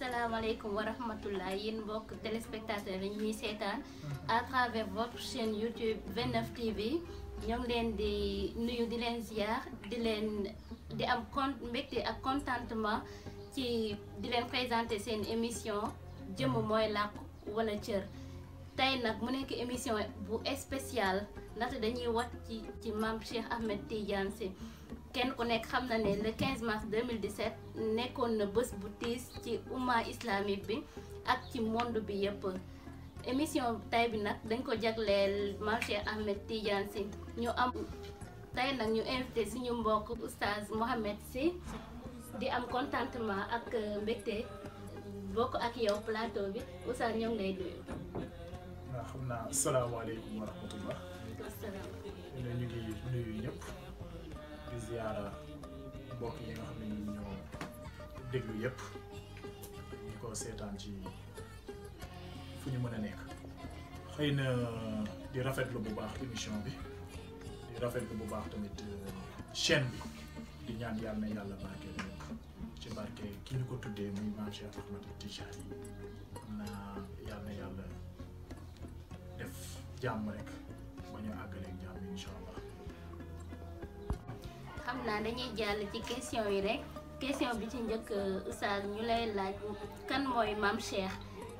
Assalamualaikum warahmatullah yéen mbokk téléspectateurs yi ñuy seetaan à travers votre chaîne YouTube 29 TV ñoo ngi leen di nuyu di leen ziar di am mbégte ak contentement ci di leen présenter seen émission jëmm mooy làkku wala cër tey nag mu nekk émission bu spéciale ndaxte dañuy wax ci Mame Cheikh Ahmed Tidiane Sy kenn ku nekk xam na ne le 15 mars 2017 nekkoon na bés bu tiis ci umma islamique bi ak ci monde bi yëpp émission tay bi nag dañ ko jagleel Mame Cheikh Ahmed Tidiane Sy ñu am tey nag ñu invité suñu mbokk oustaz Mohamed Sy di am contentement ak mbégte bokk ak yow plateau bi oustaz ñoo ngi lay nuyu. waaw xam naa asalaamaaleykum wa rahmatullah. ñu ngi nuyu ñëpp di ziara mbokk yi nga xam ne ñu ñoo déglu yëpp ñu ko seetaan ci fu ñu mën a nekk xëy na di rafetlu bu baax émission bi di rafetlu bu baax tamit chaîne bi di ñaan yàlla na yàlla barkeel ñëpp ci barke ki ñu ko tuddee muy Mame Cheikh Ahmed Tidiane am naa yàlla na yàlla def jàmm rek ba ñu àggaleeg jàmm incha allah. xam naa dañuy jàll ci question yi rek question bi ci njëkk oustaz ñu lay laaj kan mooy Mame Cheikh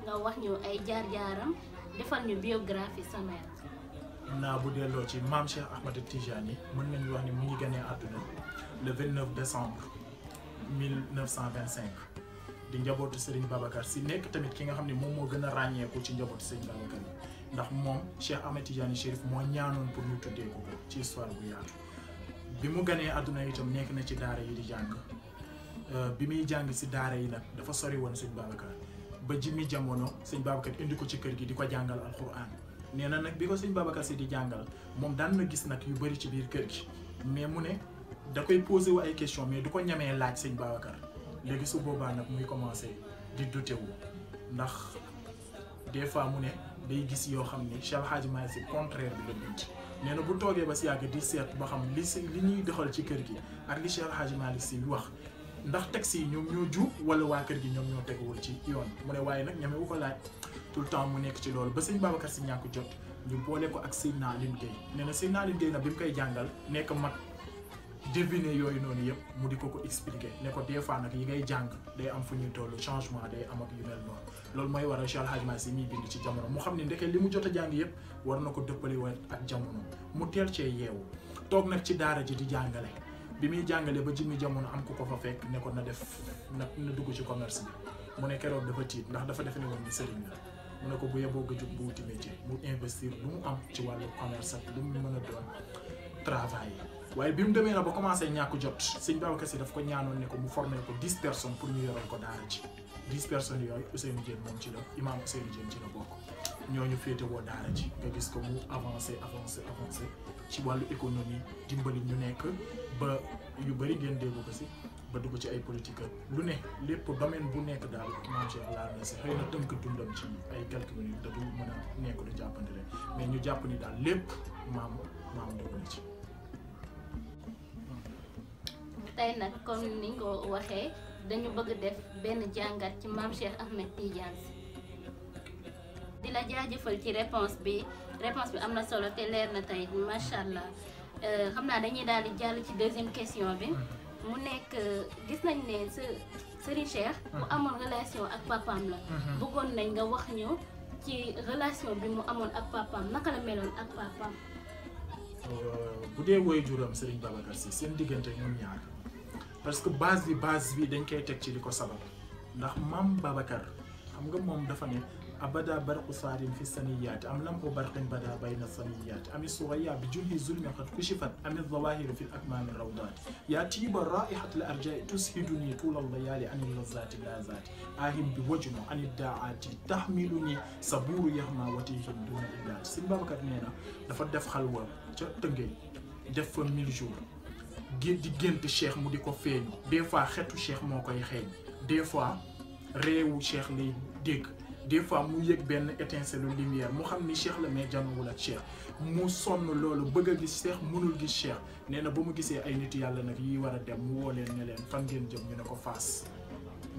nga wax ñu ay jaar-jaaram defal ñu biographie sommaire. naa bu delloo ci Mame Cheikh Ahmed Tidiane mën nañu wax ni mu ngi gënee àdduna le 29 décembre 1925 di njabootu Serigne Babacar Sy nekk tamit ki nga xam ne moom moo gën a ràññeeku ci njabootu Serigne Babacar yi ndax moom Cheikh Ahmed Tidiane Chérif moo ñaanoon pour ñu tuddee ko ci histoire bu yaatu. bi mu ganee àdduna itam nekk na ci daara yi di jàng bi muy jàng si daara yi nag dafa sori woon sëñ Babacar ba jimmi jamono sëñ Babacar indi ko ci kër gi di ko jàngal alxuraan nee na nag bi ko sëñ Babacar si di jàngal moom daan na gis nag yu bëri ci biir kër gi mais mu ne da koy posé wu ay question mais du ko ñamee laaj sëñ Babacar léegi su boobaa nag muy commencé di douté wu ndax des fois mu ne day gis yoo xam ni Cheikh Hadji Malick Sy contraire bi la bind nee na bu toogee ba si yàgg di seet ba xam li ñuy doxal ci kër gi ak li Cheikh Hadji Malick Sy wax ndax texte yi ñoom ñoo jub wala waa kër gi ñoom ñoo teguwul ci yoon mu ne waaye nag ñame wu ko laaj tout le temps mu nekk ci loolu ba sëñ Babacar Sy ñàkk jot ñu boole ko ak Seydina Aline Gueye nee na Seydina Aline Gueye nag bi mu koy jàngal nekk mag deviner yooyu noonu yëpp mu di ko expliquer ne ko des fois nag yi ngay jàng day am fu ñuy toll changement day am ak yu mel noonu loolu mooy waral Cheikh Hadji Malick Sy muy bind ci jamono mu xam ne ndeke li mu jot a jàng yëpp war na ko dëppale woon ak jamono mu teel cee yeewu toog nag ci daara ji di jàngale bi muy jàngale ba jimmi jamono am ku ko fa fekk ne ko na dugg ci commerce bi mu ne keroog dafa tiit ndax dafa defe ne woon ni sëriñ la mu ne ko bu yeboo nga jóg bu wuti métier mu investir lu mu am ci wàllu commerce ak lu mu mën a doon travail waaye bi mu demee na ba commencé ñàkk jot sëñ Babacar Sy daf ko ñaanoon ne ko mu formé ko 10 personnes pour ñu yoral ko daara ci 10 personnes yooyu Ousseynou Diène moom ci la imam Ousseynou Diène ci la bokk ñooñu féete woo daara ji nga gis ko mu avancé ci wàllu économie dimbali ñu nekk ba yu bëri ngeen dégg ko si ba dugg ci ay politique lu ne lépp domaine bu nekk daal Mame Cheikh laal na si xëy na tënk dundam ci ay quelques minutes da du mën a nekk lu jàppante leen mais ñu jàpp ni daal lépp maam dugg na ci. tey nag comme ni nga ko waxee dañu bëgg def benn jàngat ci Mame Cheikh Ahmed Tidiane Sy di la jaajëfal ci réponse bi am na solo te leer na tey macha allah xam naa dañuy daal di jàll ci deuxième question bi mu nekk gis nañ ne Serigne Cheikh bu amoon relation ak papaam la bëggoon nañ nga wax ñu ci relation bi mu amoon ak papaam naka la meloon ak papaam. bu dee waajuram Serigne Babacar Sy seen diggante ñoom ñaar parce que base bi dañ koy teg ci li ko sabab ndax Mame Babacar xam nga moom dafa ne abada barqu saarin fi saniyaati am lam ko barqin bada bayna saniyaati ami suraya bi junhi zulmi qad kushifat ami zawahiru fi akmami rawdaati yaa tiiba raihat al arjai tushiduni tuula layali ani lazati lazati ahim bi wajno ani daati tahmiluni saburu yahma watihim duna illaati Serigne Babacar nee na dafa def xalwa ca Tëngéej def fa 1000 jours di gént Cheikh mu di ko feeñu des fois xetu Cheikh moo koy xeeñ des fois réewu Cheikh lay dégg des fois mu yëg benn étincelle de lumière mu xam ni Cheikh la mais jànnuwul ak Cheikh mu sonn loolu bëgg a gis Cheikh mënul gis Cheikh nee na ba mu gisee ay nit yàlla nag yi war a dem mu woo leen ne leen fan ngeen jëm ñu ne ko Fass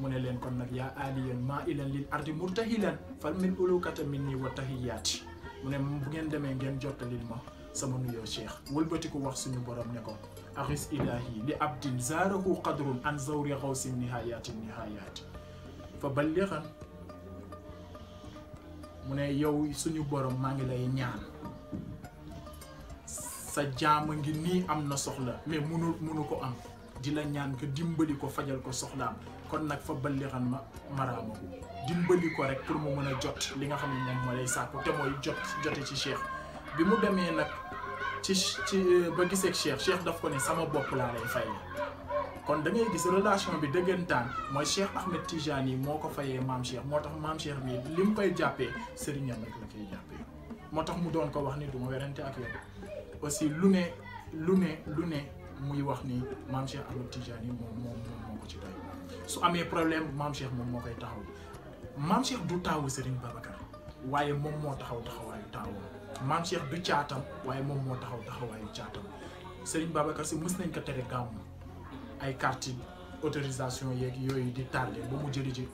mu ne leen kon nag yaa aliyan maa ilan lil ardi murtahilan fal min ulukata minni wa tahiyaati mu ne bu ngeen demee ngeen jottalil ma sama nuyoo cheikh wëlbati ko wax suñu borom ne ko axis ilahi li abdin zaarahu qadrun an zawri xawsin nihayaati nihayaati fa balliran mu ne yow suñu borom maa ngi lay ñaan sa jaama ngi nii am na soxla mais munu ko am di la ñaan nga dimbali ko fajal ko soxlaam kon nag fa balliran ma maraamahu dimbali ko rek pour mu mën a jot li nga xam ne moom moo lay sàkku te mooy jote ci cheikh bi mu demee nag ci ba gisee cheikh daf ko ne sama bopp laa lay fay kon da ngay gis relation bi dëggantaan mooy Cheikh Ahmed Tijani moo ko fayee maam Cheikh moo tax maam Cheikh mi li mu koy jàppee sëriñam rek la koy jàppee moo tax mu doon ko wax ni du ma werante ak yow aussi lu ne muy wax ni maam Cheikh Ahmed Tijani moom moo ko ci doy su amee problème maam Cheikh moom moo koy taxaw maam Cheikh du taawu Serigne Babacar waaye moom moo taxawaayu taawam maam Cheikh du caatam waaye moom moo taxawaayu caatam Serigne Babacar si mës nañ ko tere gàmmu ay carte autorisation yeeg yooyu di tardé ba mu jëli ci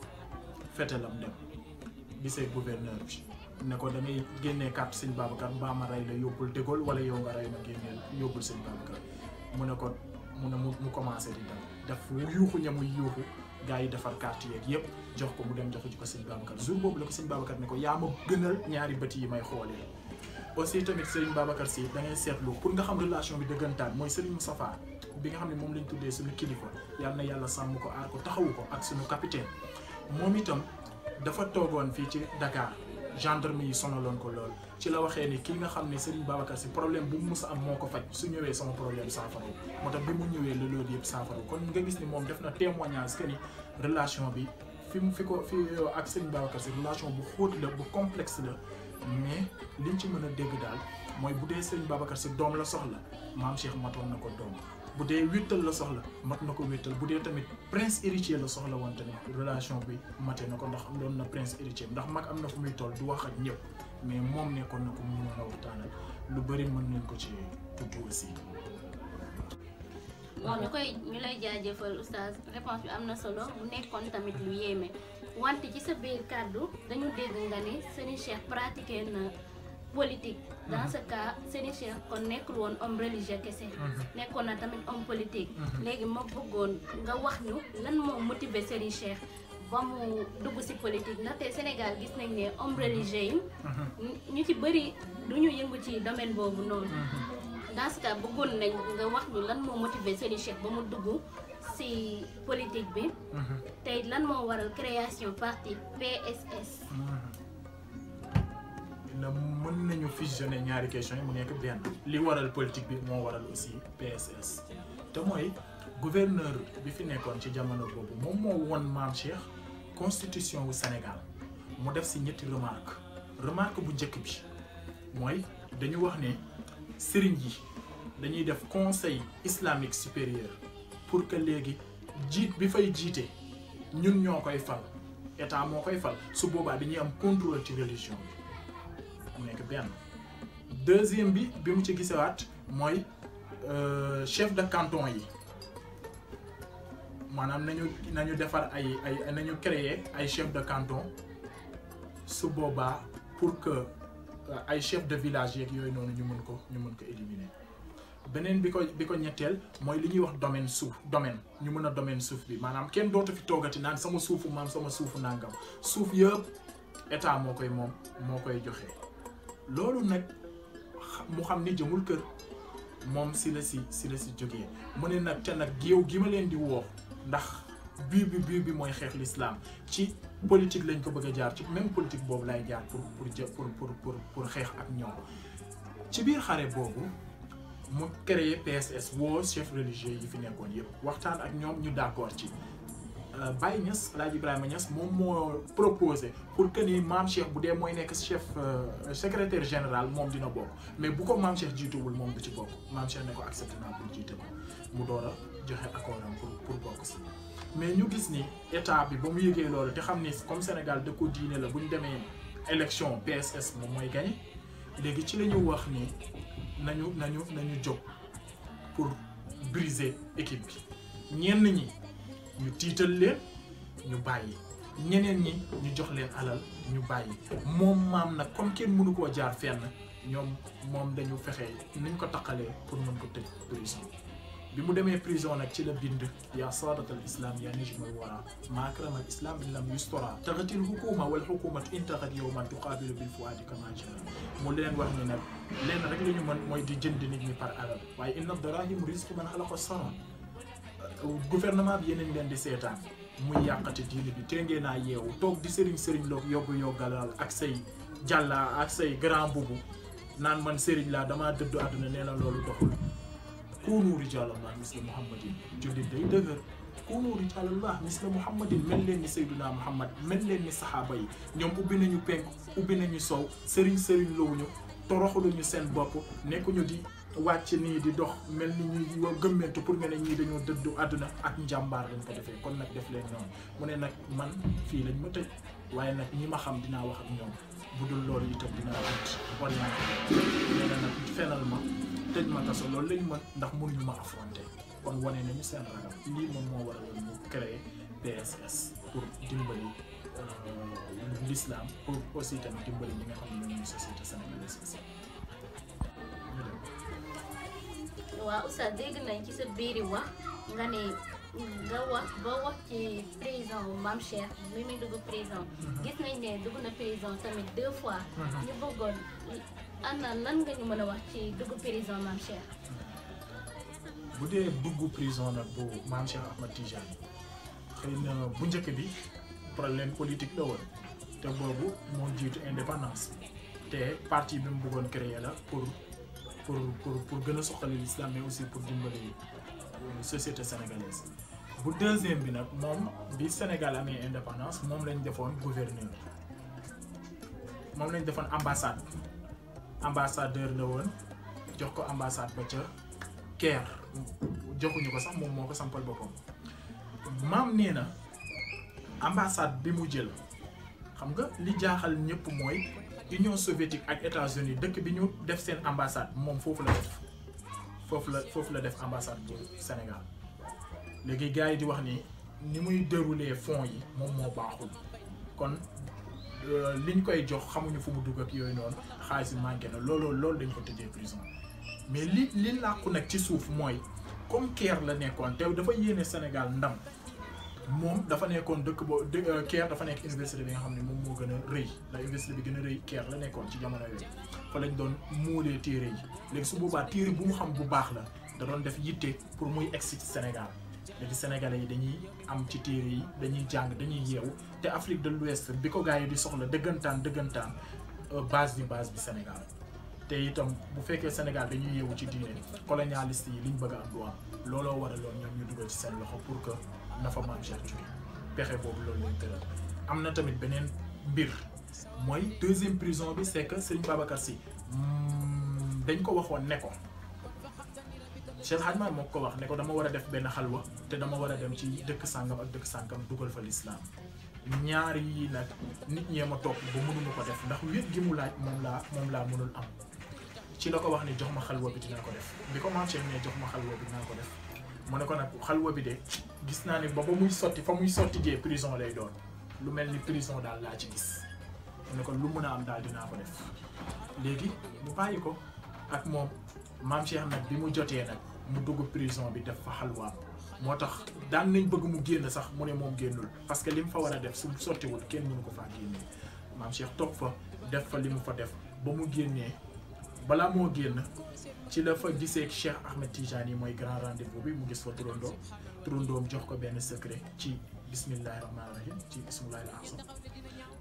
fetelam dem gisee gouverneur bi ne ko da ngay génnee carte Serigne Babacar mbaa ma rey la yóbbul dégol wala yow nga rey ma génneel yóbbul Serigne Babacar mu ne ko mu commencé di def yuuxu ñamuy yuuxu gars yi defar carte yeeg yëpp jox ko mu dem joxu ci ko Serigne Babacar jour boobu la ko Serigne Babacar ne ko yaa ma gënal ñaari bët yi may xoolee aussi tamit Serigne Babacar Sy da ngay seetlu pour nga xam relation bi dëggantaan mooy Serigne Moustapha bi nga xam ne moom lañ tuddee suñu kilifa yal na yàlla sàmm ko aar ko taxawu ko ak suñu capitaine moom itam dafa toogoon fii ci Dakar gendarme yi sonaloon ko lool ci la waxee ni kii nga xam ne Serigne Babacar Sy problème bu mu mus a am moo ko faj su ñëwee sama problème saafara moo tax bi mu ñëwee la loolu yëpp saafara kon nga gis ni moom def na témoignage que ni relation bi fi ak Serigne Babacar Sy relation bu xóot la bu complexe la mais liñ ci mën a dégg daal mooy bu dee Serigne Babacar Sy doom la soxla maam Cheikh matoon na ko doom bu dee wéttal la soxla mat na ko wéttal bu dee tamit prince héritier la soxla woon tamit relation bi mate na ko ndax doon na prince héritier ndax mag am na fu muy toll du wax ak ñëpp mais moom nekkoon na ko mu mën a waxtaanal lu bëri mën nañ ko ci tudd aussi. bon ñu lay jaajëfal oustaz réponse bi am na solo mu nekkoon tamit lu yéeme wante ci sa biir kàddu dañu dégg nga ne Serigne Cheikh pratiqué na politique dans ce cas Serigne Cheikh kon nekkul woon homme religieux kese nekkoon na tamit homme politique léegi ma bëggoon nga wax ñu lan moo motiver Serigne Cheikh ba mu dugg ci politique ndaxte Sénégal gis nañ ne homme religieux yi ñu ci bëri du ñu yëngu ci domaine boobu noonu dans ce cas bëggoon nañ nga wax ñu lan moo motiver Serigne Cheikh ba mu dugg ci politique bi tey lan moo waral création parti PSS na mën nañu fusionner ñaari question yi mu nekk benn li waral politique bi moo waral aussi PSS te mooy gouverneur bi fi nekkoon ci jamono boobu moom moo won maam Cheikh constitution wu Sénégal mu def ci ñetti remarque bu njëkk bi mooy dañu wax ne sëriñ yi dañuy def conseil islamique supérieur pour que léegi jiit bi fay jiite ñun ñoo koy fal état moo koy fal su boobaa dañuy am contrôle ci religion bi mu nekk benn deuxième bi mu ci gisewaat mooy chef de canton yi maanaam nañu defar ay nañu créer ay chef de canton su boobaa pour que ay chef de village yeeg yooyu noonu ñu mën ko éliminer beneen bi ko ñetteel mooy li ñuy wax domaine ñu mën a domaine suuf bi maanaam kenn dootu fi toogati naan sama suufu maam sama suufu nangam suuf yëpp état moo koy moom moo koy joxe loolu nag mu xam ni jëmul kër moom si la si jógee mu ne nag te nag géew gi ma leen di woo ndax bii bi mooy xeex l'islam ci politique lañ ko bëgg a jaar ci même politique boobu lay jaar pour xeex ak ñoom ci biir xare boobu mu créé PSS woo chef religieux yi fi nekkoon yëpp waxtaan ak ñoom ñu d'accord ci Baye Niass El Hadj Ibrahima Niass moom moo proposé pour que ni maam Cheikh bu dee mooy nekk chef secrétaire général moom dina bokk mais bu ko maam Cheikh jiituwul moom du ci bokk maam Cheikh ne ko accepté naa pour jiite ko mu door a joxe accord am pour bokk si. mais ñu gis ni état bi ba mu yëgee loolu te xam ni comme Sénégal dëkku diine la bu ñu demee élection PSS moom mooy gagné léegi ci la ñu wax ni nañu jóg pour briser équipe bi ñenn ñi ñu tiital leen ñu bàyyi ñeneen ñi ñu jox leen alal ñu bàyyi moom maam nag comme kenn mënu koo jaar fenn ñoom moom dañu fexe nuñ ko taqalee pour mën ko tëj prison bi mu demee prison nag ci la bind yaa saadat al islam yaa nijmal wara ma akrama al islam in lam yustora taxatil hukuma wal hukumatu intaxat yowman tuqaabilu bil fuadi kama jara mu leen wax ni nag leen rek la ñu mën mooy di jënd nit ñi par alal waaye inna darahim rizqu man xalaqa sama gouvernement bi yeneen leen di seetaan muy yàqate diine bi te ngeen naa yeewu toog di sëriñ loog yoggalal ak say jàlla ak say grand bubu naan man sëriñ laa damaa dëddu àdduna nee na loolu doxul kuunu rijaalallah misla muhammadin jullit day dëgër kuunu rijaalallah misla muhammadin mel leen ni sayduna muhammad mel leen ni saxaaba yi ñoom ubbi nañu penk ubbi nañu sow sëriñ lowuñu toroxuluñu seen bopp nekkuñu di wàcc nii di dox mel ni ñuy gëmmentu pour nga ne ñii dañoo dëddu àdduna ak njàmbaar lañ ko defee kon nag def leen noonu mu ne nag man fii lañ ma tëj waaye nag ñi ma xam dinaa wax ak ñoom bu dul loolu itam dinaa ut orienté nee na nag fenal ma tëj ma kaso loolu lañ mën ndax mënuñu ma affronté kon wane nañu seen ragal lii moom moo waraloon ñu créé PSS pour dimbali l'islam pour aussi tamit dimbali ñi nga xam ne ñoom ñuy société sénégalaise aussi. waaw Oustaz dégg nañ ci sa biiri wax nga ne nga wax ba wax ci prison Mame Cheikh mi muy dugg prison gis nañ ne dugg na prison tamit 2 fois ñu bëggoon ana lan nga ñu mën a wax ci dugg prison Mame Cheikh. bu dee dugg prison nag bu Mame Cheikh Ahmed Tidiane xëy na bu njëkk bi problème politique la woon te boobu moo jiitu indépendance te parti bi mu bëggoon créer la pour gën a soxali l'islam mais aussi pour dimbali société sénégalaise bu deuxième bi nag moom bi Sénégal amee indépendance moom lañ defoon gouverneur moom lañ defoon ambassadeur la woon jox ko ambassade ba ca Caire joxuñu ko sax moom moo ko sampal boppam maam nee na ambassade bi mu jël xam nga li jaaxal ñëpp mooy Union soviétique ak États-Unis dëkk bi ñu def seen ambassade moom foofu la def ambassade bu Sénégal léegi gars yi di wax ni muy dérouler fonds yi moom moo baaxul kon liñ koy jox xamuñu fu mu dugg ak yooyu noonu xaalis bi manqué na loolu dañ ko tëjee prison mais li làqu nag ci suuf mooy comme Caire la nekkoon te dafa yéene Sénégal ndam moom dafa nekkoon dëkk boo Caire dafa nekk université bi nga xam ne moom moo gën a rëy la université bi gën a rëy Caire la nekkoon ci jamono yooyu fa lañ doon muulee téere yi léegi su boobaa téere bu mu xam bu baax la da doon def yitte pour muy egsi ci Sénégal léegi sénégalais yi dañuy am ci téere yi dañuy jàng dañuy yeewu te Afrique de l'Ouest bi ko gars yi di soxla dëggantaan base bi Sénégal te itam bu fekkee Sénégal dañuy yeewu ci diine colonialiste yi liñ bëgg a am du am looloo waraloon ñoom ñu dugal ci seen loxo pour que na fa Mame Cheikh jóge pexe boobu loolu lañ tëral am na tamit beneen mbir mooy deuxième prison bi c'est que Serigne Babacar Sy dañ ko waxoon ne ko Cheikh Hadj Malick moo ko wax ne ko dama war a def benn xalwa te dama war a dem ci dëkk sàngam ak dëkk sàngam dugal fa l'islam ñaar yi nag nit ñee ma topp ba mënuma ko def ndax wét gi mu laaj moom laa mënul am ci la ko wax ni jox ma xalwa bi dinaa ko def bi ko Mame Cheikh ne jox ma xalwa bi dinaa ko def mu ne ko nag xalwa bi de gis naa ne ba muy sotti fa muy sotti jee prison lay doon lu mel ni prison daal laa ci gis mu ne ko lu mën a am daal dinaa ko def léegi mu bàyyi ko ak moom Mame Cheikh nag bi mu jotee nag mu dugg prison bi def fa xalwaam moo tax daan nañ bëgg mu génn sax mu ne moom génnul parce que li mu fa war a def su sottiwul kenn mënu ko faa génne Mame Cheikh toog fa def fa li mu fa def ba mu génnee balaa moo génn ci la fa gisee Cheikh Ahmed Tidiane yi mooy grand rendez-vous bi mu gis fa turandoom jox ko benn secret ci bismillahi rahmaani rahim ci bismillahi al-azam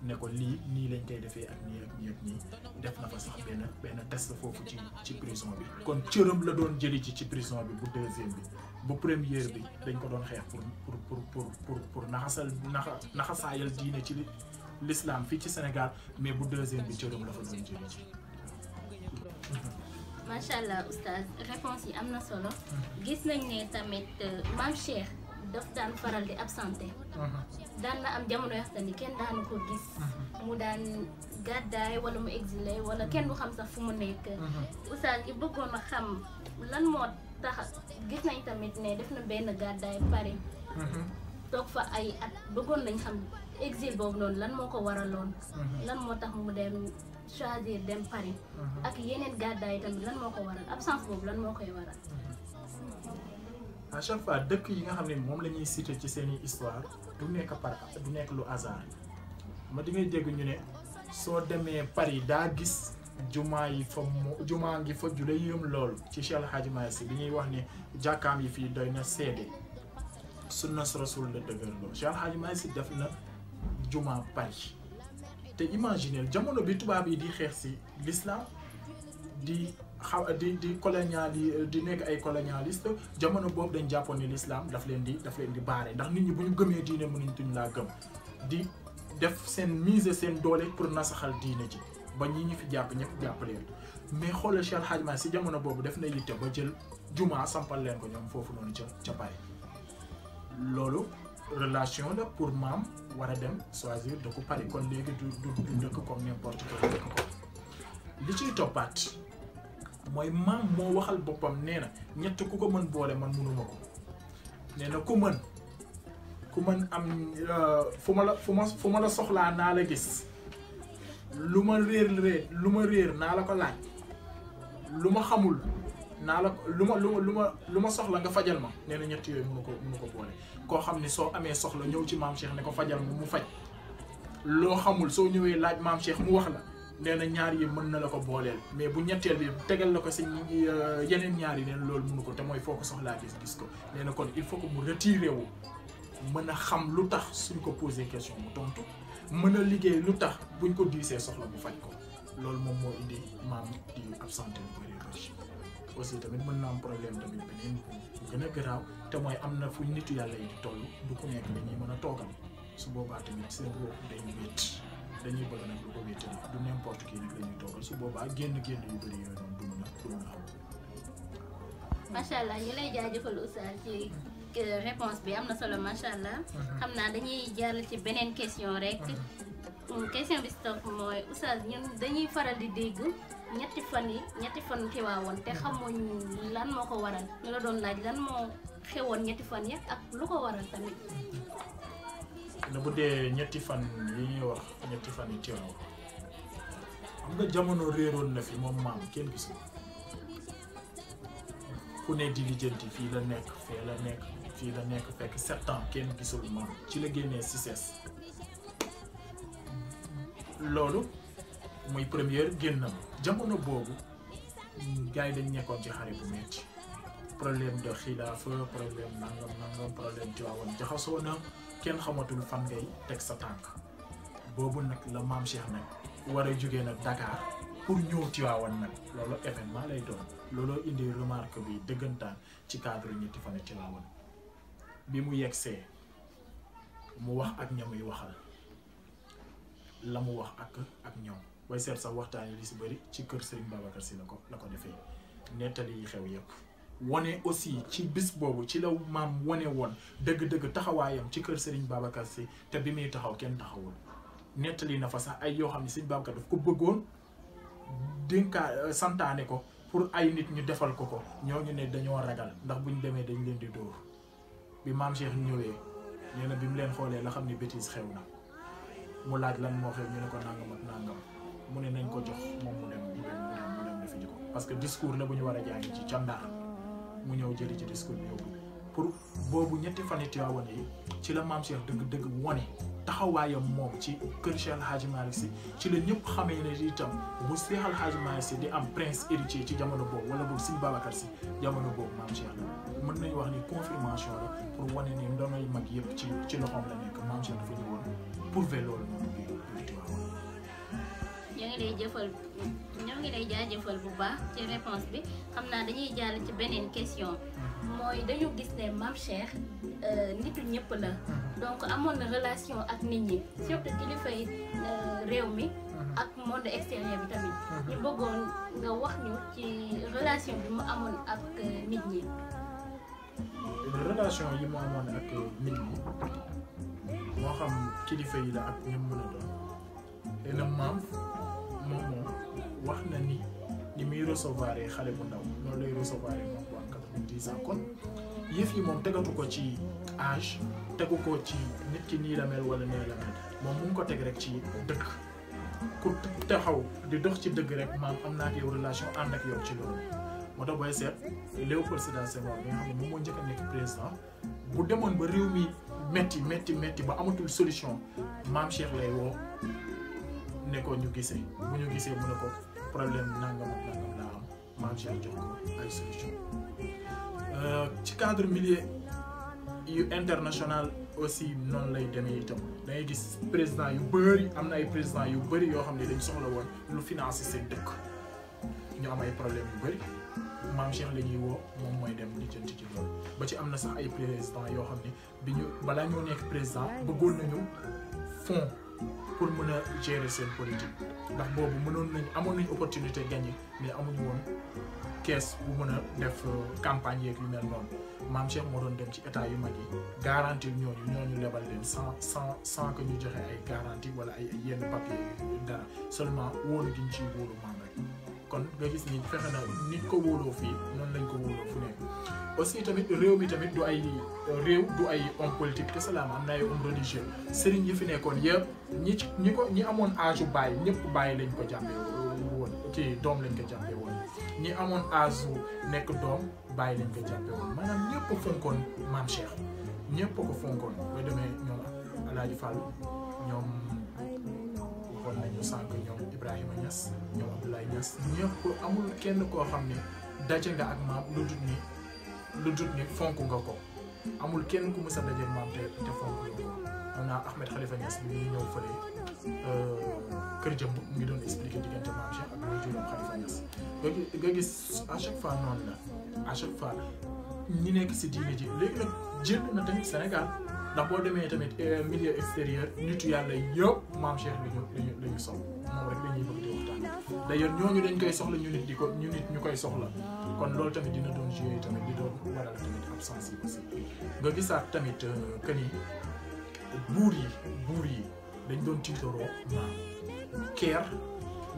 ne ko lii nii lañ koy defee ak nii def na fa sax benn test foofu ci prison bi kon cëram la doon jëli ci prison bi bu deuxième bi bu première bi dañ ko doon xeex pour naxasaayal diine ci l'islam fii ci Sénégal mais bu deuxième bi cëram la fa doon jëli ci macha allah oustaz réponse yi am na solo gis nañ ne tamit Mame Cheikh daf daan faral di absenté daan na am jamono yoo xam ne kenn daanu ko gis mu daan gàddaay wala mu exilé wala kenn du xam sax fu mu nekk oustaz yi bëggoon a xam lan moo tax gis nañ tamit ne def na benn gàddaay Paris toog fa ay at bëggoon nañ xam exil boobu noonu lan moo ko waraloon. lan moo tax mu dem choisir dem Paris. ak yeneen gàddaay tamit lan moo ko waral absence boobu lan moo koy waral. à chaque fois dëkk yi nga xam ne moom la ñuy cité ci seeni histoire du nekk du nekk lu hasard ma di ngay dégg ñu ne soo demee Paris daa gis jumaa yi fa jumaa ngi fa ju la yëm loolu ci Cheikh El Hadji Malick Sy bi ñuy wax ne jàkkaam yi fii doy na seede sunna rasul la dëgër loolu Cheikh El Hadji Malick Sy def na jumaa Paris te imaginez jamono bi tubaab yi di xeex si l'islam di colonial yi di nekk ay colonialiste jamono boobu dañ jàppoon ni l'islam daf leen di baare ndax nit ñi bu ñu gëmee diine mënuñ tuñ laa gëm di def seen mise seen doole pour nasaxal diine ji ba ñi ñu fi jàpp ñëpp jàpp leen mais xoolal Cheikh El Hadji Malick Sy jamono boobu def na yitte ba jël jumaa sampal leen ko ñoom foofu noonu ca Paris loolu relation la pour maam war a dem choisir dëkku Paris kon léegi du dëkk comme n'importe quel dëkk ko li ciy toppaat mooy maam moo waxal boppam nee na ñett ku ko mën boole man mënuma ko nee na ku mën am fu ma la soxlaa naa la gis lu ma réer naa la ko laaj lu ma xamul naa la lu ma soxla nga fajal ma nee na ñett yooyu mënu ko boole koo xam ni soo amee soxla ñëw ci maam Cheikh ne ko fajal ma mu faj loo xamul soo ñëwee laaj maam Cheikh mu wax la nee na ñaar yi mën na la ko booleel mais bu ñetteel bi tegal la ko si yeneen ñaar yi nee na loolu mënu ko te mooy foo ko soxlaa gis ko nee na kon il faut que mu retiré wu mën a xam lu tax suñ ko posé question mu tontu mën a liggéey lu tax buñ ko diisee soxla bu faj ko loolu moom moo indi maam di absenté lu bëri bëri aussi tamit mën na am problème tamit beneen bu gën a garaaw te mooy am na fu nitu yàlla yi di toll du ku nekk dañuy mën a toogal su boobaa tamit seen bopp dañuy wéet dañuy bëgg nag lu ko wéetal du n'importe qui nag la ñuy toogal su boobaa génn yu bëri yooyu noonu du mën a am. macha allah ñu lay jaajëfal Oustaz ci réponse bi am na solo macha allah. xam naa dañuy jàll ci beneen question rek. question bi si topp mooy Oustaz ñun dañuy faral di dégg ñetti fan Tiwaawoon te xamuñ lan moo ko waral ñu la doon laaj lan moo xewoon ñetti fan yi ak lu ko waral tamit. na bu dee ñetti fan yi ñuy wax ñetti fan yi Tiwaawoon xam nga jamono réeroon na fi moom maam kenn gisul ku ne di lijjanti fii la nekk fekk 7 ans kenn gisul maam ci la génnee CICES loolu muy première génnam jamono boobu gars yi dañ nekkoon ci xare bu metti problème de xilaafa problème nangam problème Tiwaawoon jaxasoo na kenn xamatul fan ngay teg sa tànk boobu nag la maam Cheikh nag war a jógee nag Dakar pour ñëw Tiwaawoon nag loolu événement lay doon looloo indi remarque bi dëggantaan ci cadre ñetti fan Tiwaawoon bi mu yegsee mu wax ak ñamuy waxal la mu wax ak ñoom way seet sax waxtaan yi li si bëri ci kër Serigne Babacar Sy la ko defee nettali yi xew yëpp wane aussi ci bis boobu ci la maam wane woon dëgg-dëgg taxawaayam ci kër Serigne Babacar Sy te bi muy taxaw kenn taxawul nettali na fa sax ay yoo xam ne Serigne Babacar daf ko bëggoon santaane ko pour ay nit ñu defal ko ñooñu ne dañoo ragal ndax buñ demee dañ leen di dóor bi maam Cheikh ñëwee nee na bi mu leen xoolee la xam ne bêtise xew na mu laaj lan moo xew ñu ne ko nangam ak nangam mu ne nañ ko jox moom mu dem defi ji ko parce que discours la bu ñu war a jàngi ci candaar mu ñëw jëli ci discours bi yóbbu pour boobu ñetti fan yi Tiwaawan yi ci la maam Cheikh dëgg-dëgg wane taxawaayam moom ci kër Cheikh El Hadji Malick Sy ci la ñëpp xamee ne itam bu Cheikh El Hadji Malick Sy di am prince héritier ci jamono boobu wala boog Serigne Babacar Sy jamono boobu maam Cheikh la mën nañu wax ni confirmation la pour wane ne ndonoy mag yëpp ci loxoom la nekk maam Cheikh dafa ñëwoon prouver loolu noonu bi Tiwaawan. ñoo ngi lay jaajëfal bu baax ci réponse bi xam naa dañuy jàll ci beneen question mooy dañu gis ne Mame Cheikh nitu ñëpp la donc amoon na relation ak nit ñi surtout kilifa yi réew mi ak monde extérieur bi tamit ñu bëggoon nga wax ñu ci relation bi mu amoon ak nit ñi. relation yi mu amoon ak nit ñi moo xam kilifa yi la ak ñoom mën a doon te na maam moom wax na ni muy recevoir xale bu ndaw noonu lay recevoir moom bu am 90 ans kon yëf yi moom tegatu ko ci âge tegu ko ci nit ki nii la mel wala nee la mel moom mu ngi ko teg rek ci dëgg ku taxaw di dox ci dëgg rek maam am naa ak yow relation ànd ak yow ci loolu moo tax booy seet Léopold Sédar Senghor bi nga xam ne moom moo njëkk a nekk président bu demoon ba réew mi metti ba amatul solution maam Cheikh lay woo ne ko ñu gisee bu ñu gisee mu ne ko problème nangam ak nangam laa am maam Cheikh jox ko ay solution ci cadre milieu yu international aussi noonu lay demee itam da ngay gis président yu bëri am na ay président yu bëri yoo xam ne dañ soxla woon lu financer seen dëkk ñu am ay problème yu bëri maam Cheikh la ñuy woo moom mooy dem lijjanti ci loolu ba ci am na sax ay président yoo xam ne bi ñu balaa ñoo nekk président bëggoon nañu fonds pour mën a gérer seen politique ndax boobu amoon nañu opportunité gagner mais amuñu woon kees bu mën a def campagne yeeg yu mel noonu maam Cheikh moo doon dem ci état yu mag yi garantie ñooñu lebal leen sans que ñu joxe ay garantie wala ay yenn papier dara seulement wóolu gi ñu ciy wóolu maam rek kon nga gis ni fexe na nit ko wóoloo fii noonu lañ ko wóoloo fu nekk aussi tamit réew mi tamit du ay homme politique te salaam am na ay homme religieux sëriñ yi fi nekkoon yëpp ñi amoon âge u bàyyi ñëpp bàyyi lañ ko jàppee woon ci doom lañ ko jàppee woon ñi amoon âge u nekk doom bàyyi lañ ko jàppee woon maanaam ñëpp fonkoon maam Cheikh ñëpp ko fonkoon booy demee ñoom Alaaji Fall ñoom waxoon nañu sànq ñoom Ibrahima Niass ñoom Abdoulaye Niass ñëpp amul kenn koo xam ne daje nga ak maam lu dut ni fonk nga ko amul kenn ku mës a daje maam te fonk nga ko on a Ahmed Khalifa Niass bi ñuy ñëw fële kër jëm mu ngi doon expliquer diggante maam Cheikh ak muy juróom Khalifa Niass nga gis à chaque fois noonu la à chaque fois ñi nekk si diine ji léegi nag jël na tamit Sénégal ndax boo demee tamit milieu extérieur nitu yàlla yëpp maam Cheikh la ñu soxla moom rek la ñuy bëgg di waxtaan d'ailleurs ñooñu dañ koy soxla ñu nit ñu koy soxla kon loolu tamit dina doon jouer tamit di doon waral tamit absence yi aussi nga gisaat tamit que ni buur yi dañ doon tiitaroo maam keer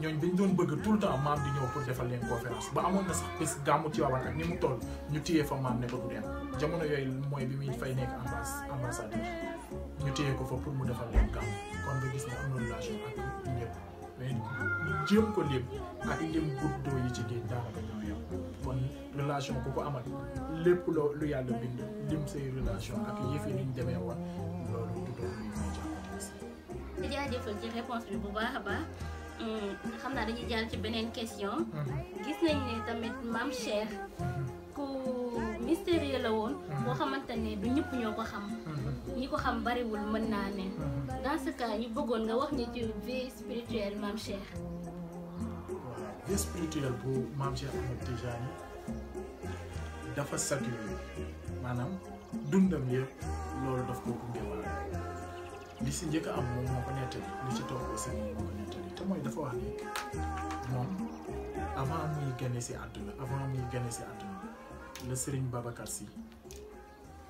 ñooñ dañ doon bëgg tout le temps maam di ñëw pour defal leen conférence ba amoon na sax bés gàmmu ci Tiwaawan ak ni mu toll ñu téye fa maam ne ko du dem jamono yooyu mooy bi muy fay nekk ambassadeur ñu téye ko fa pour mu defal leen gàmmu kon nga gis ne am na relation ak ñëpp mais jéem ko lim ak lim guddoo yi ci géej daanaka ñoo yem kon relation ku ko amal lépp lu yàlla bind lim say relation ak yëf yi niñ demee woon loolu du doon luy may jàppante. di jaajëfal ci réponse bi bu baax a baax xam naa dañuy jàll ci beneen question. gis nañ ne tamit maam Cheikh ku mystérieux la woon. boo xamante ne du ñëpp ñoo ko xam. ñi ko xam bariwul mën naa ne. dans ce cas ñu bëggoon nga wax ni ci vie spirituelle maam Cheikh. voilà vie spirituelle bu maam Cheikh Ahmed Tidiane dafa saturé maanaam dundam yëpp loolu daf ko gunge wala li si njëkk am moom moo ko nettali li ci toog aussi moom moo ko nettali te mooy dafa wax ni moom avant muy gane si àdduna la Serigne Babacar Sy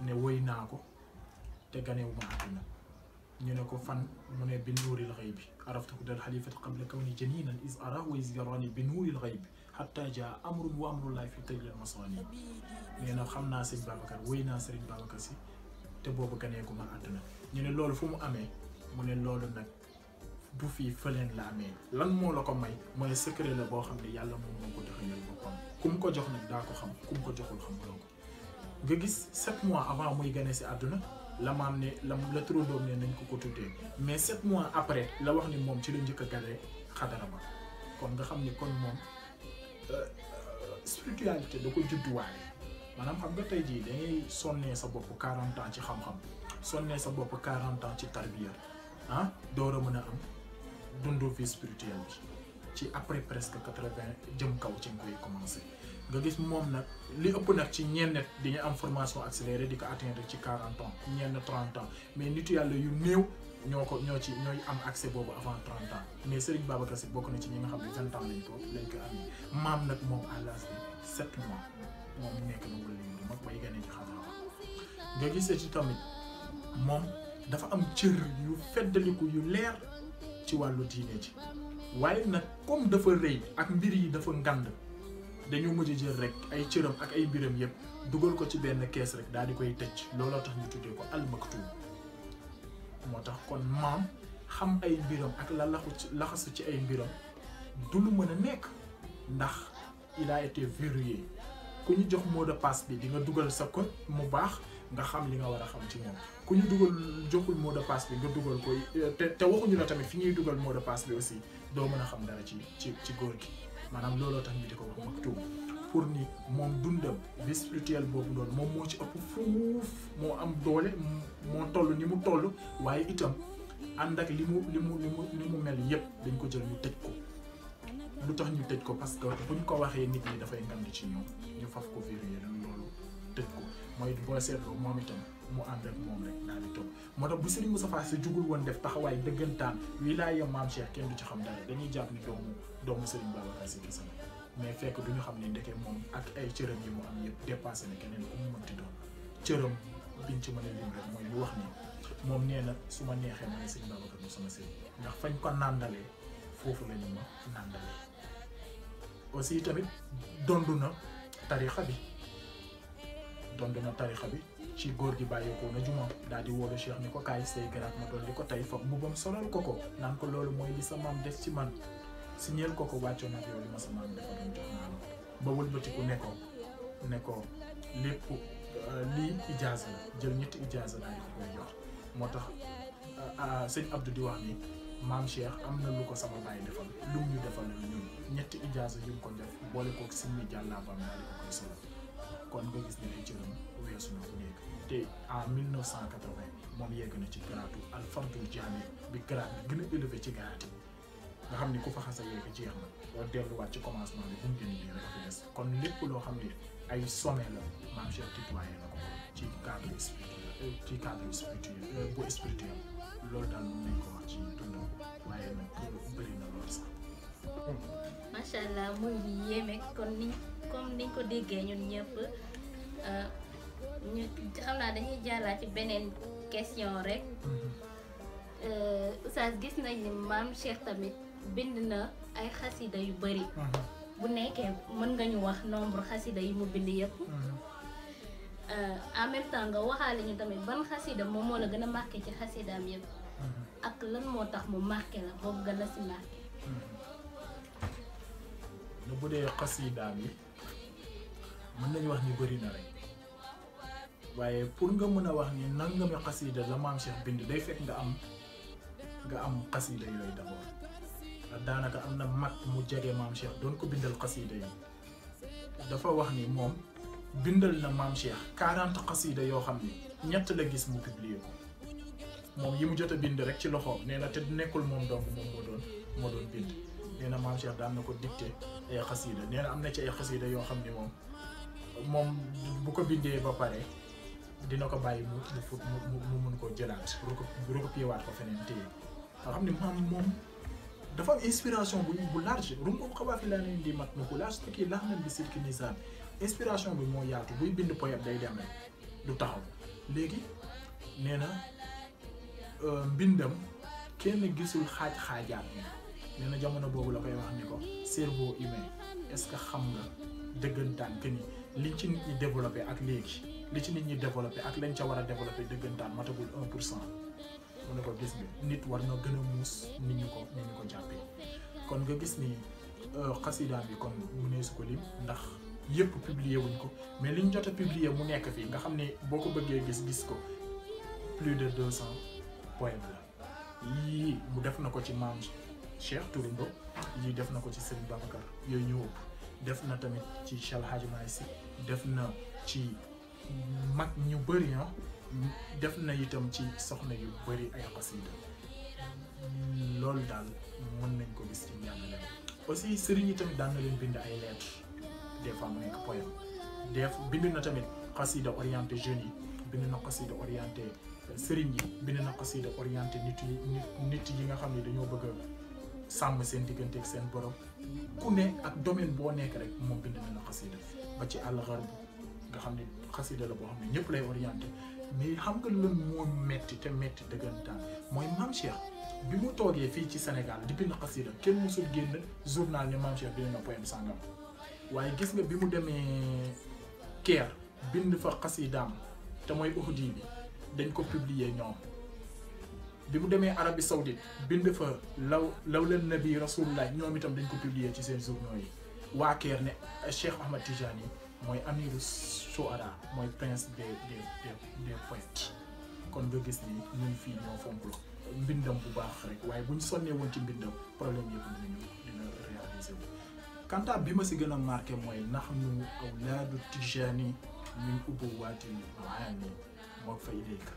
ne woy naa ko te ganewuma àdduna ñu ne ko fan mu ne bi nuuril xaybi araftuhu dal xalifati qabla kawni janinan is arahu is yarani bi nuuril xaybi hatta jaa amrun wa amrullahi fi tëjlal masani nee na xam naa Serigne Babacar woy naa Serigne Babacar Sy te boobu ganeekuma àdduna ñu ne loolu fu mu amee mu ne loolu nag du fii fëleen la amee lan moo la ko may mooy secret la boo xam ne yàlla moom moo ko dëxëñal boppam ku mu ko jox nag daa ko xam ku mu ko joxul xam loo ko nga gis 7 mois avant muy gane si àdduna la maam ne la turandoom ne nañ ko tuddee mais 7 mois après la wax ni moom ci la njëkk a gane xadara ba kon nga xam ni kon moom spiritualité da ko judduwaale maanaam xam nga tey jii dangay sonnee sa bopp 40 ans ci xam-xam sonnee sa bopp 40 ans ci tarbiya door a mën a am dundu vie spirituelle bi ci après presque 80 jëm kaw ci nga koy commencé nga gis moom nag li ëpp nag ci ñenn dañu am formation accélérée di ko atteindre ci 40 ans ñenn 30 ans mais nitu yàlla yu néew ñooy am accès boobu avant 30 ans mais Serigne Babacar Sy bokk na ci ñi nga xam ne 20 ans lañ ko amee maam nag moom à l'âge de 7 mois moom nekk na wala lu mag bay gane ci xam-xam nga gisee ci tamit moom dafa am cër yu feddaliku yu leer ci wàllu diine ji waaye nag comme dafa rëy ak mbir yi dafa ngand dañu mujj jël rek ay cëram ak ay mbiram yëpp dugal ko ci benn kees rek daal di koy tëj looloo tax ñu tuddee ko Al Maktoum moo tax kon maam xam ay mbiram ak la laxasu ci ay mbiram du lu mën a nekk ndax il a été verrouillé ku ñu jox mot de passe bi di nga dugal sa code mu baax nga xam li nga war a xam ci moom ku ñu dugal joxul mot de passe bi nga dugal ko te waxuñu la tamit fi ñuy dugal mot de passe bi aussi doo mën a xam dara ci góor gi maanaam looloo tax ñu di ko wax Maktoum pour ni moom dundam vie spirituelle boobu noonu moom moo ci ëpp fuuf moo am doole moo toll ni mu toll waaye itam ànd ak li mu mel yépp dañ ko jël ñu tëj ko lu tax ñu tëj ko parce que buñ ko waxee nit ñi dafay ngand ci ñoom ñu faf ko verrouillé loolu tëj ko mooy boo seetloo moom itam mu ànd ak moom rek daal di toog moo tax bu Serigne Moustapha Sy jugul woon def taxawaay dëggantaan wilaaya Maam Cheikh kenn du ci xam dara dañuy jàpp ni doomu Serigne Babacar Sy kese la mais fekk duñu xam ne ndeke moom ak ay cëram yi mu am yëpp dépassé na keneen ku mu mënti doon cëram biñ ci mën a lim rek mooy lu wax ni moom nee na su ma neexee ma ne Serigne Babacar mu sama sëriñ ndax fañ ko nàndalee foofu la ñu ma nàndalee aussi tamit dondu na tarixa bi ci góor gi bàyyeekoo na juma daal di wóolu Cheikh ni ko kaay say garaat ma doon di ko tey foog mbubbam solal ko naan ko loolu mooy li sa maam def ci man si ñeel ko wàccoon ak yow li ma sa maam dafa doon jox naa la ba wëlbatiku ne ko lépp lii ijaaza la jël ñetti ijaaza daal di ko koy jox moo tax sëñ Abdou di wax ni maam Cheikh am na lu ko sama baay defal lu ñu defal ñun ñetti ijaaza yu ko def boole koog si mi jàllaabaam daal di ko koy solal kon nga gis ne ay cëram weesu na fu nekk te en 1980 moom yegg na ci garaatu al fardul jaami bi garaat bi gën a élevé ci garaat yi nga xam ni ku fa xasa yegg jeex na boo delluwaat ci commencement bi bu mu gën nii rek fi des kon lépp loo xam ne ay sommet la maam Cheikh tutoyé na ko ci cadre spirituel bu spirituel loolu daal mën nañ ko wax ci dundam waaye nag bëri na lool sax. macha allah muy yéeme kon comme niñ ko déggee ñun ñëpp ñu xam naa dañuy jàllaat ci beneen question rek Oustaz gis nañ ni maam Cheikh tamit bind na ay xasida yu bëri. bu nekkee mën nga ñu wax nombre xasida yi mu bind yëpp. en même temps nga waxaale ñu tamit ban xasida moom moo la gën a marqué ci xasidaam yëpp. ak lan moo tax mu marqué la boobu gën la si marqué. lu bu dee xasidaam yi mën nañu wax ni bëri na rek waaye pour nga mën a wax ni nangami xasida la maam Cheikh bind day fekk nga am xasida yooyu d'abord daanaka am na mag mu jege maam Cheikh doon ko bindal xasida yi dafa wax ni moom bindal na maam Cheikh 40 xasida yoo xam ni ñett la gis mu publier ko moom yi mu jot a bind rek ci loxoom nee na te nekkul moom donc moom moo doon bind nee na maam Cheikh daan na ko dicté ay xasida nee na am na ci ay xasida yoo xam ni moom bu ko bindee ba pare dina ko bàyyi mu mun koo jëlaat recopier waat ko feneen téye nga xam ni moom dafa am inspiration bu large rum ko xabaar fi laa leen di mat na ko large te kii laax nañ bi sirki nisaan inspiration bi moo yaatu buy bind poème day dem rek du taxaw léegi nee na mbindam kenn gisul xaaj-xaajaat bi nee na jamono boobu la koy wax ni ko cerveau humain est-ce que xam nga dëggantaan que ni liñ ci nit ñi développé ak léegi li ci nit ñi développé ak lañ ca war a développé dëggantaan matagul 1%. mu ne ko gis nga nit war na gën a muus nit ñu ko jàppee kon nga gis ni xasida bi kon mu ne su ko lim ndax yëpp publier wuñ ko mais liñ jot a publier mu nekk fii nga xam ne boo ko bëggee gis ko plus de 200 poèmes la yii mu def na ko ci maam Cheikh Touroundo yii def na ko ci Serigne Babacar yooyu ñëw def na tamit ci Cheikh Hadji Malick Sy def na ci mag ñu bëri def na itam ci soxna yu bëri ay xasida loolu daal mën nañ ko gis ci njàngale aussi sëriñ yi tamit daan na leen bind ay lettres des fois mu nekk poème bind na tamit xasida orienté jeunes yi bind na xasida orienté sëriñ yi bind na xasida orienté nit yi nga xam ne dañoo bëgg a sàmm seen diggante ak seen borom ku ne ak domaine boo nekk rek moom bind na xasida ba ci àll-xar nga xam ne xasida la boo xam ne ñëpp lay orienté mais xam nga lan moo metti te metti dëggantaan mooy maam Cheikh bi mu toogee fii ci Sénégal di bind xasida kenn musul génn journal ne maam Cheikh bind na poème sangam waaye gis nga bi mu demee Caire bind fa xasidaam te mooy Uhudi bi dañ ko publier ñoom. bi mu demee Arabie Saoudite bind fa law leen nabi rasulullah ñoom itam dañ ko publier ci seen journaux yi waa Caire ne Cheikh Ahmad Tijani mooy amiru shuara mooy prince des poètes kon nga gis ni ñun fii ñoo fonk mbindam bu baax rek waaye buñ sonnee woon ci mbindam problème yëpp dina réaliser wu. quant à bi ma si gën a marqué mooy nahnu awlaadu Tijani min ubuwaatil maani moo fa ilayka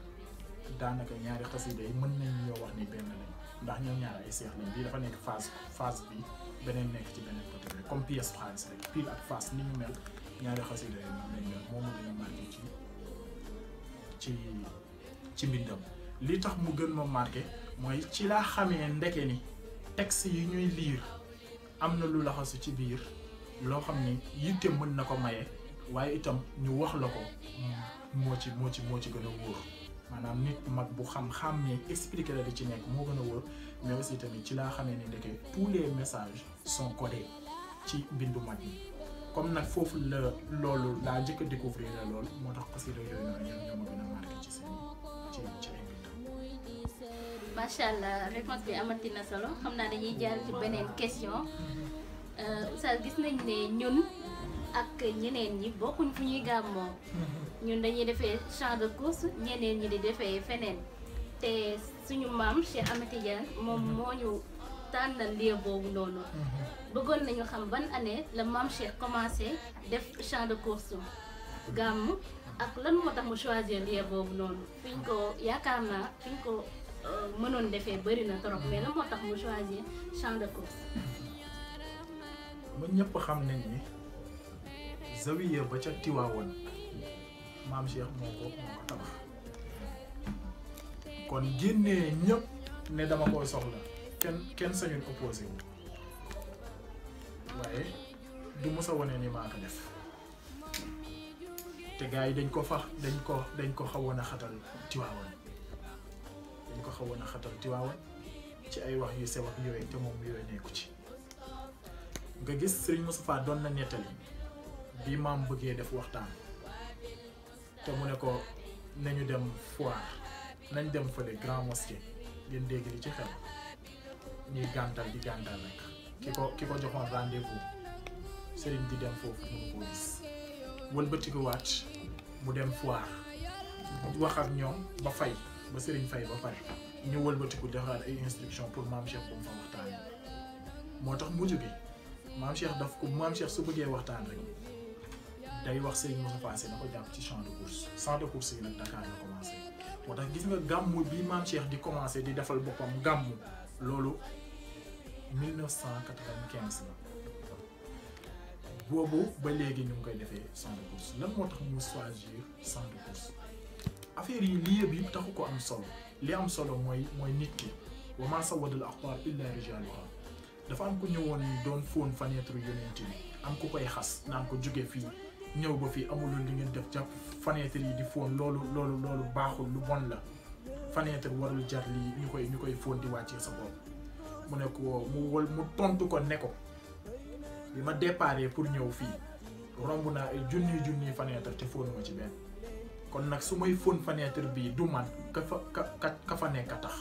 daanaka ñaari xasida yi mën nañ ñoo wax ni benn lañ ndax ñoom ñaar ay seex lañ bii dafa nekk phase bi beneen nekk ci beneen côté bi comme pièce xaalis rek pile ak face ni ñu mel ñaari xasida yi moom lañ mel moom gën a marqué ci mbindam. li tax mu gën ma marqué mooy ci laa xamee ndeke ni texte yi ñuy lire am na lu laxasu ci biir loo xam ni yitte mën na ko maye waaye itam ñu wax la ko moo ci gën a wóor. maanaam nit mag bu xam-xàmmee expliquer la di ci nekk moo gën a wóor mais aussi tamit ci laa xamee ni ndeke tous les messages sont codés ci mbindu mag yi comme nag foofu la loolu laa njëkk a découvrir la loolu moo tax xasida yooyu noonu ñoo ma gën a marqué ci seen ci ay mbindam. macha allah réponse bi amati na solo xam naa dañuy jaar ci beneen question Oustaz gis nañ ne ñun ak ñeneen ñi bokkuñ fu ñuy gàmmoo. ñun dañuy defee champ de course ñeneen ñi di defee feneen te suñu maam Cheikh Ahmed Tidiane moom moo ñu tànnal lieu boobu noonu. bëggoon nañu xam ban année la maam Cheikh commencé def champ de course gàmm ak lan moo tax mu choisir lieu boobu noonu fiñ ko yaakaar naa fiñ ko mënoon defee bëri na trop mais lan moo tax mu choisir champ de course. ba ñëpp xam nañ ni zawiya ba ca Tiwaawoon maam Cheikh moo ko tabax kon génnee ñëpp ne dama koy soxla kenn sañul opposé wu waaye du mos a wane ni maa ko def te gars yi dañ ko xawoon a xatal Tiwaawoon ci ay wax yu sew ak yooyu te moom yooyu nekku ci nga gis Serigne Moustapha doon na nettali bi maam bëggee def waxtaan te mu ne ko nañu dem foire nañ dem fële grand mosquée ngeen dégg li ci xel ñuy gàntal rek ki ko joxoon rendez-vous Serigne di dem foofu mënu koo gis wëlbatikuwaat mu dem foire wax ak ñoom ba fay ba Serigne fay ba pare ñu wëlbatiku defaat ay instruction pour maam Cheikh bu mu fa waxtaan moo tax mujj bi maam Cheikh su bëggee waxtaan rek day wax Serigne Moussa Fassé na ko jàpp ci champ de course yi nag Dakar la commencé moo tax gis nga gàmmu bi maam Cheikh di commencé di defal boppam gàmmu loolu 1995 la boobu ba léegi ñu ngi koy defee champ de course lan moo tax mu choisir champ de course affaire yi lii bi taxu ko am solo li am solo mooy nit ki wa maa sawadul aqtaar illa rijaaluha dafa am ku ñëwoon doon fóon fenêtre yonent bi am ku koy xas naan ko jóge fii ñëw ba fii amul li ngeen def jàpp fenêtre yi di fóon loolu baaxul lu bon la fenêtre warul jar lii ñu koy fóon di wàccee sa bopp mu ne ko mu tontu ko ne ko bi ma déparé pour ñëw fii romb naa ay junniy fenêtre te fóonuma ci benn kon nag su may fóon fenêtre bii du man ka fa nekk a tax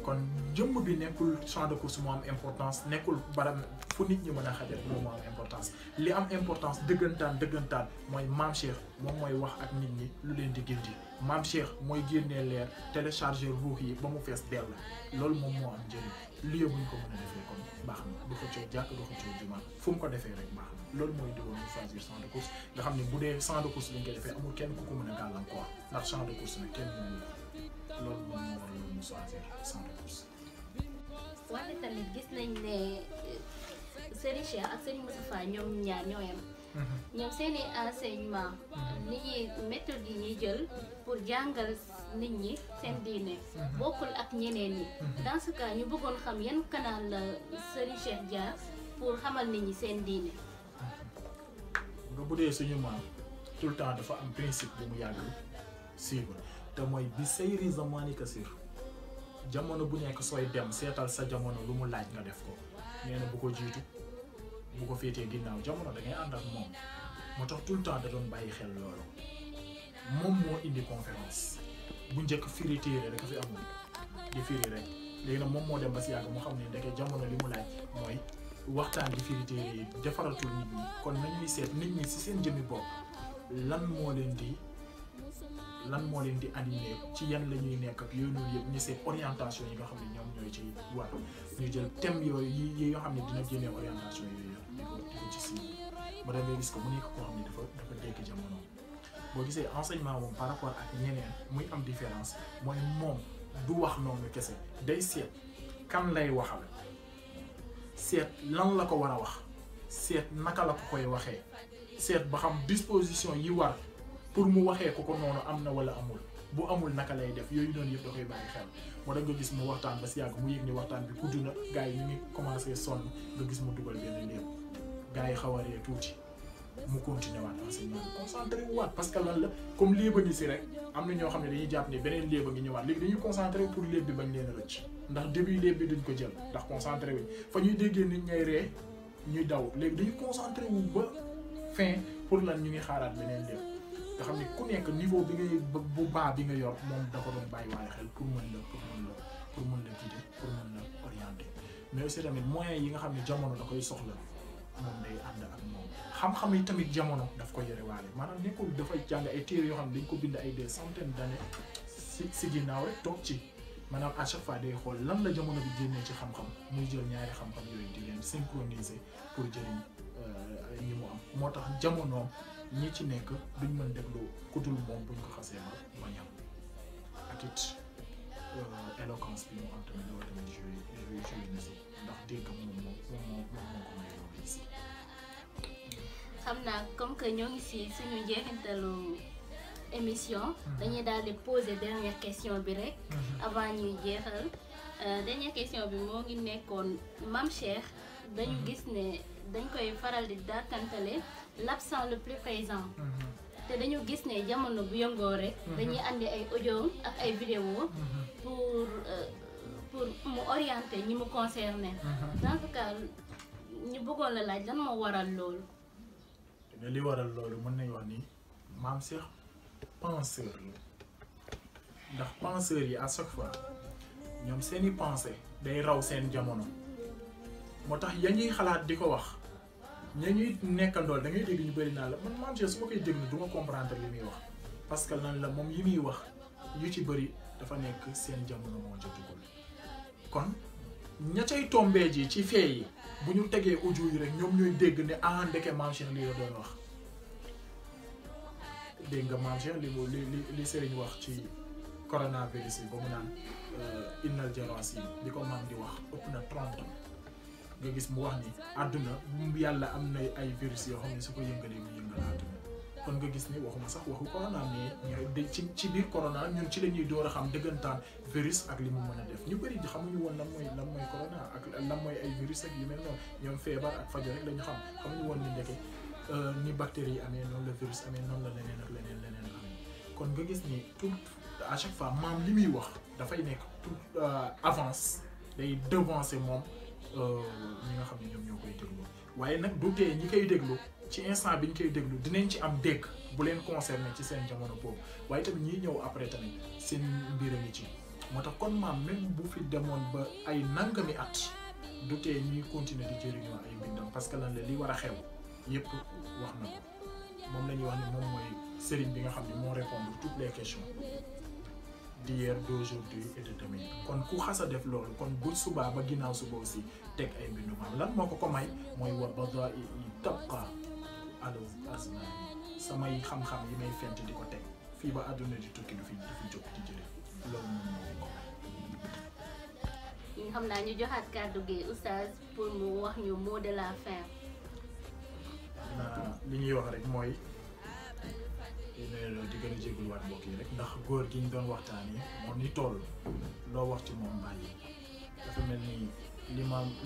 kon jëmm bi nekkul champ de course moo am importance nekkul baram fu nit ñi mën a xajal moo am importance li am importance dëggantaan mooy maam Cheikh moom mooy wax ak nit ñi lu leen di gindi maam Cheikh mooy génnee leer télécharger ruux yi ba mu fees dell loolu moom moo am njëriñ lieu bu ñu ko mën a defee kon baax na du ko coow jàkk du ko coow jumaa fu mu ko defee rek baax na loolu mooy diwoon mu choisir champ de course nga xam ne bu dee champ de course lañ koy defee amul kenn ku ko mën a gàllankoor ndax champ de course nag kenn mënu ko loolu moom moo waral mu choisir champ de course. wante tamit gis nañ ne Serigne Cheikh ak Serigne Moustapha ñoom ñaar ñoo yem. ñoom seeni enseignement ni ñuy méthode yi ñuy jël pour jàngal nit ñi seen diine bokkul ak ñeneen ñi. dans ce cas ñu bëggoon xam yan canal la Serigne Cheikh jaar pour xamal nit ñi seen diine. nga bu dee suñu maam tout le temps dafa am principe bu mu yàgg suivre te mooy bi sayri zamani kasir jamono bu nekk sooy dem seetal sa jamono lu mu laaj nga def ko nee na bu ko jiitu bu ko féetee ginnaaw jamono da ngay ànd ak moom moo tax tout le temps da doon bàyyi xel loolu moom moo indi conférence bu njëkk firi téere rek fi amul di firi rek léegi nag moom moo dem ba si yàgg moo xam ne ndeke jamono li mu laaj mooy waxtaan di firi téere yi defaratul nit ñi kon nañuy seet nit ñi si seen jëmmi bopp lan moo leen di animé ci yan la ñuy nekk ak yooyu noonu yëpp ñu seet orientation yi nga xam ne ñoom ñooy ci war ñu jël thème yooyu yi yoo xam ne dina génnee orientation yooyu di ko ci si ba da ngay gis ko mu nekk koo xam ne dafa dégg jamono boo gisee enseignement moom par rapport ak ñeneen muy am différence mooy moom du wax noonu kese day seet kan lay waxal seet lan la ko war a wax seet naka la ko koy waxee seet ba xam disposition yi war pour mu waxee ko noonu am na wala amul bu amul naka lay def yooyu noonu yëpp da koy bàyyi xel moo tax nga gis mu waxtaan ba si yàgg mu yëg ni waxtaan bi gudd na gars yi ñu ngi commencé sonn nga gis mu dugal benn léeb gars yi xaw a ree tuuti mu continué waat enseignement bi concentré wu waat parce que lan la comme léeb a ngi si rek am na ñoo xam ne dañuy jàpp ne beneen léeb a ngi ñëwaat léegi dañuy concentré pour léeb bi bañ leen a rëcc ndax début léeb bi duñ ko jël ndax concentré wuñ fa ñuy déggee nit ñay ree ñuy daw léegi dañuy concentré wu ba fin pour lan ñu ngi xaaraat beneen léeb nga xam ne ku nekk niveau bi ngay bu baax bi nga yor moom da ko doon bàyyi waaye xel pour mën la guider pour mën la orienter mais aussi tamit moyens yi nga xam ne jamono da koy soxla moom day ànd ak moom xam-xam yi tamit jamono daf ko yore waale maanaam nekkul dafay jàng ay téere yoo xam ne dañ ko bind ay des centaines d'années si ginnaaw rek toog ci maanaam à chaque fois day xool lan la jamono bi génnee ci xam-xam muy jël ñaari xam-xam yooyu di leen synchroniser pour jëriñ ñi mu am moo tax jamonoom ñi ci nekk duñ mën déglu ku dul moom buñ ko xasee ma ñam ak it éloquence bi mu am tamit loolu tamit joué na si ndax dégg moom moo ko may loolu ici. xam naa comme que ñoo ngi si suñu njeexintalu émission dañuy daal di poser dernière question bi rek avant ñuy jeexal dernière question bi moo ngi nekkoon Mame Cheikh dañu gis ne dañ koy faral di dàkkantale l'absent le plus présent te dañu gis ne jamono bu yëngoo rek dañuy andi ay audio ak ay vidéo pour mu orienter ñi mu concerné dans ce cas ñu bëggoon la laaj lan moo waral loolu. mais li waral loolu mën nañu wax ni Mame Cheikh penseur la ndax penseurs yi à chaque fois ñoom seeni pensée day raw seen jamono moo tax ya ñuy xalaat di ko wax ña ñuy nekkandool da ngay dégg ñu bëri naa la man Mame Cheikh su ma koy déglu du ma comprendre li muy wax parce que lan la moom yi muy wax yu ci bëri dafa nekk seen jamono moo jotugul kon ña cay tombee ji ci fee yi bu ñu tegee audio yi rek ñoom ñooy dégg ne ah ndeke Mame Cheikh lii la doon wax dégg nga Mame Cheikh li Serigne wax ci coronavirus yi ba mu naan innal jarasim li ko maam di wax ëpp na 30 ans nga gis mu wax ni àdduna yàlla am na ay virus yoo xam ne su ko yëngalee mu yëngal àdduna kon nga gis ni waxuma sax waxu corona mais ci biir corona ñun ci la ñuy door a xam dëggantaan virus ak li mu mën a def ñu bëri xamuñu woon lan mooy corona ak lan mooy ay virus ak yu mel noonu ñoom feebar ak fajo rek la ñu xam xamuñu woon ni ndeke ni bactéries yi amee noonu la virus amee noonu la leneen ak leneen amee kon nga gis ni tout à chaque fois maam li muy wax dafay nekk tout avance day devancer moom ñi nga xam ne ñoom ñoo koy déglu waaye nag du tee ñi koy déglu ci instant bi ñu koy déglu dinañ ci am dégg bu leen concerné ci seen jamono boobu waaye tamit ñiy ñëw après tamit seen mbir a ngi ci moo tax kon maam même bu fi demoon ba ay nangami at du tee ñuy continuer di jëriñoo ay mbindam parce que lan la li war a xew yépp wax na ko moom la ñuy wax ne moom mooy sëriñ bi nga xam ne moo répondre toutes les questions d'hier, d'aujourd'hui et de demain kon ku xas a def loolu kon bu subaa ba ginnaaw suba aussi teg ay mbindu maam lan moo ko may mooy wa badaa'i tabqa ala asmaani samay xam-xam yi may fent di ko teg fii ba àdduna di tukki du fi jóg di jëlee loolu moom moo ko may. xam naa ñu joxaat kàddu gi oustaz pour mu wax ñu mot de la fin. li ñuy wax rek mooy di gën a jégaluwaat mbokk yi rek ndax góor gi ñu doon waxtaanee moom ni toll loo wax ci moom bàyyi dafa mel ni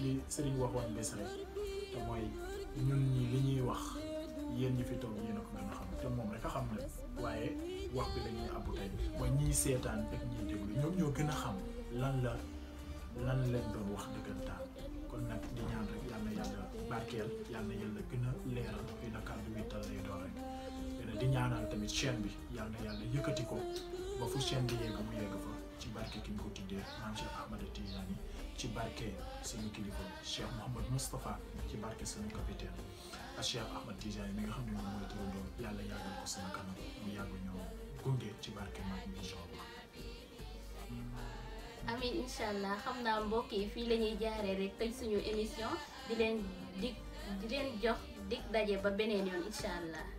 li Serigne waxoon bés rek te mooy ñun ñi li ñuy wax yéen ñi fi toog yéen a ko gën a xam te moom rek a xam na waaye wax bi la ñuy abbu tey mooy ñiy seetaan ak ñiy déglu ñoom ñoo gën a xam lan la lan leen doon wax dëggantaan kon nag di ñaan rek yal na yàlla barkeel yal na yàlla gën a leeral xëy na kàddu bi tal lay doon rek di ñaanal tamit chaîne bi yal na yàlla yëkkati ko ba fu chaîne bi yegg mu yegg fa ci barke ki ñu ko tuddee maam Cheikh Ahmad Tidiane ci barke suñu kilifa Cheikh Mouhamad Moustapha ci barke suñu capitaine ak Cheikh Ahmad Tidiane mi nga xam ne moom mooy turandoo yàlla yàggal ko sama kanam mu yàgg ñoo gunge ci barke maam incha allah. amin incha allah xam naa mbokk yi fii la ñuy jaaree rek tëj suñu émission di leen jox dig daje ba beneen yoon incha allah.